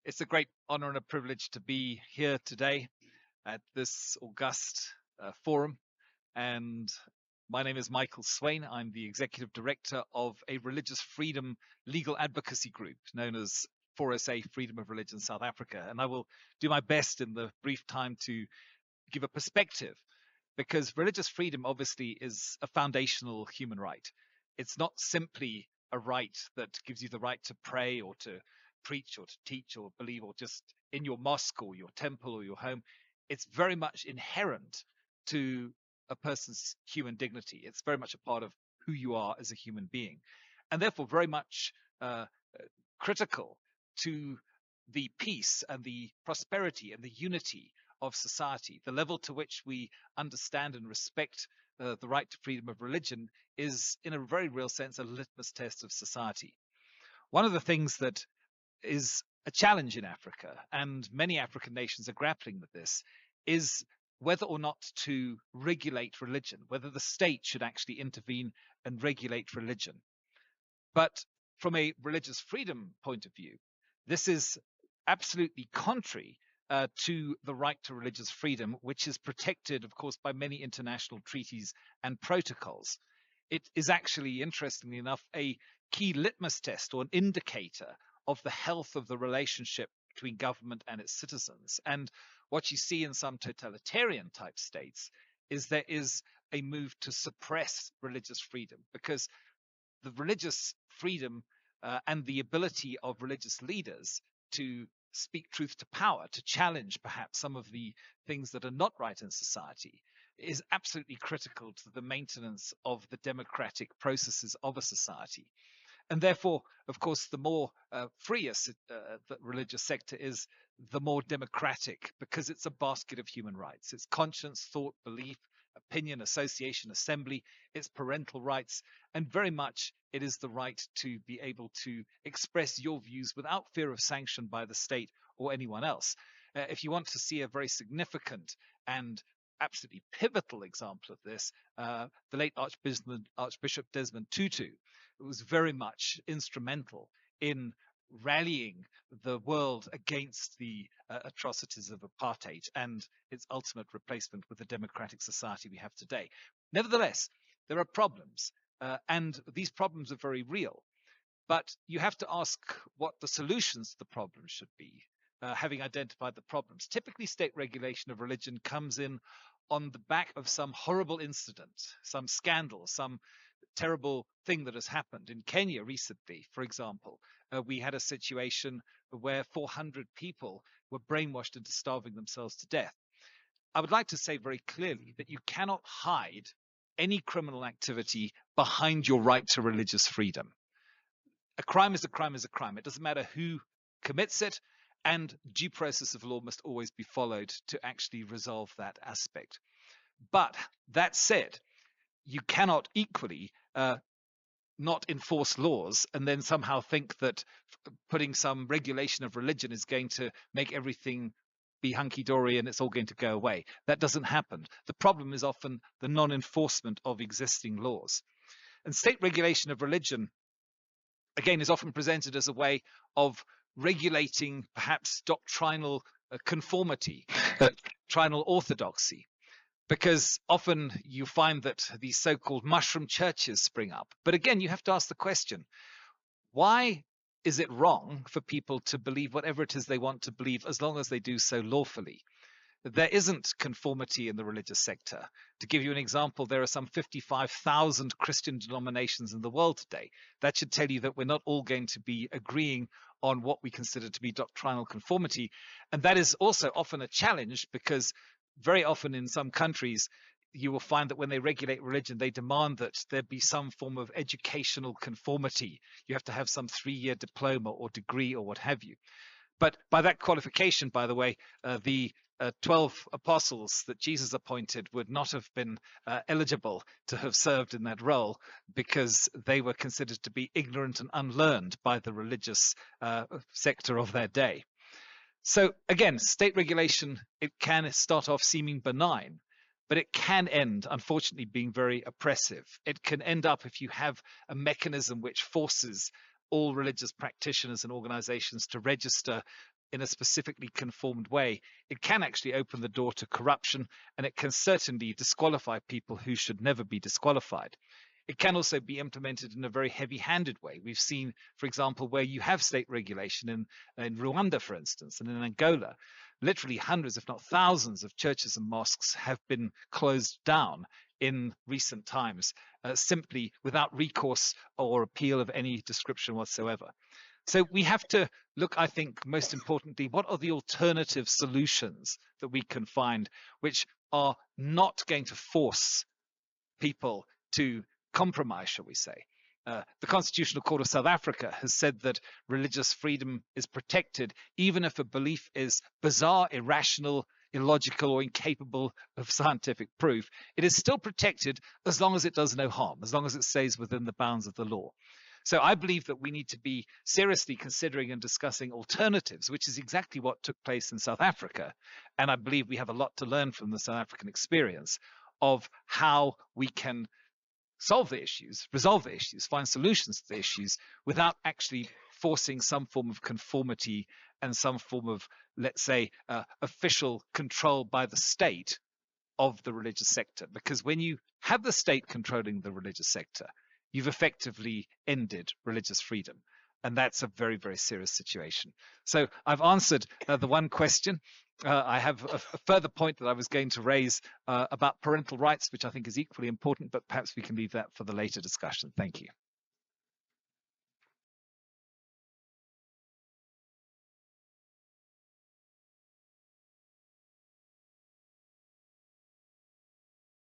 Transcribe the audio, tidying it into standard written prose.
It's a great honor and a privilege to be here today at this august forum. And my name is Michael Swain. I'm the executive director of a religious freedom legal advocacy group known as 4SA Freedom of Religion South Africa. And I will do my best in the brief time to give a perspective, because religious freedom obviously is a foundational human right. It's not simply a right that gives you the right to pray or to preach or to teach or believe, or just in your mosque or your temple or your home. It's very much inherent to a person's human dignity. It's very much a part of who you are as a human being, and therefore very much critical to the peace and the prosperity and the unity of society. The level to which we understand and respect the right to freedom of religion is, in a very real sense, a litmus test of society. One of the things that is a challenge in Africa, and many African nations are grappling with this, is whether or not to regulate religion, whether the state should actually intervene and regulate religion. But from a religious freedom point of view, this is absolutely contrary to the right to religious freedom, which is protected, of course, by many international treaties and protocols. It is actually, interestingly enough, a key litmus test or an indicator of the health of the relationship between government and its citizens. And what you see in some totalitarian type states is there is a move to suppress religious freedom, because the religious freedom and the ability of religious leaders to speak truth to power, to challenge perhaps some of the things that are not right in society, is absolutely critical to the maintenance of the democratic processes of a society. And therefore, of course, the more free the religious sector is, the more democratic, because it's a basket of human rights. It's conscience, thought, belief, opinion, association, assembly, it's parental rights, and very much it is the right to be able to express your views without fear of sanction by the state or anyone else. If you want to see a very significant and absolutely pivotal example of this, the late Archbishop Desmond Tutu was very much instrumental in rallying the world against the atrocities of apartheid and its ultimate replacement with the democratic society we have today. Nevertheless, there are problems, and these problems are very real. But you have to ask what the solutions to the problems should be, having identified the problems. Typically, state regulation of religion comes in on the back of some horrible incident, some scandal, some terrible thing that has happened. In Kenya recently, for example, we had a situation where 400 people were brainwashed into starving themselves to death. I would like to say very clearly that you cannot hide any criminal activity behind your right to religious freedom. A crime is a crime is a crime. It doesn't matter who commits it, and due process of law must always be followed to actually resolve that aspect. But that said, you cannot equally not enforce laws and then somehow think that putting some regulation of religion is going to make everything be hunky-dory and it's all going to go away. That doesn't happen. The problem is often the non-enforcement of existing laws. And state regulation of religion, again, is often presented as a way of regulating perhaps doctrinal conformity, doctrinal orthodoxy, because often you find that these so-called mushroom churches spring up. But again, you have to ask the question, why is it wrong for people to believe whatever it is they want to believe, as long as they do so lawfully? There isn't conformity in the religious sector. To give you an example, there are some 55,000 Christian denominations in the world today. That should tell you that we're not all going to be agreeing on what we consider to be doctrinal conformity. And that is also often a challenge, because very often in some countries, you will find that when they regulate religion, they demand that there be some form of educational conformity. You have to have some 3-year diploma or degree or what have you. But by that qualification, by the way, the 12 apostles that Jesus appointed would not have been eligible to have served in that role, because they were considered to be ignorant and unlearned by the religious sector of their day. So again, state regulation, it can start off seeming benign, but it can end, unfortunately, being very oppressive. It can end up, if you have a mechanism which forces all religious practitioners and organizations to register in a specifically conformed way, it can actually open the door to corruption, and it can certainly disqualify people who should never be disqualified. It can also be implemented in a very heavy-handed way. We've seen, for example, where you have state regulation in Rwanda, for instance, and in Angola, literally hundreds, if not thousands, of churches and mosques have been closed down in recent times, simply without recourse or appeal of any description whatsoever. So we have to look, I think, most importantly, what are the alternative solutions that we can find which are not going to force people to compromise, shall we say. The Constitutional Court of South Africa has said that religious freedom is protected even if a belief is bizarre, irrational, illogical, or incapable of scientific proof. It is still protected as long as it does no harm, as long as it stays within the bounds of the law. So I believe that we need to be seriously considering and discussing alternatives, which is exactly what took place in South Africa. And I believe we have a lot to learn from the South African experience of how we can solve the issues, resolve the issues, find solutions to the issues without actually forcing some form of conformity and some form of, let's say, official control by the state of the religious sector. Because when you have the state controlling the religious sector, you've effectively ended religious freedom. And that's a very, very serious situation. So I've answered the one question. I have a further point that I was going to raise about parental rights, which I think is equally important, but perhaps we can leave that for the later discussion. Thank you.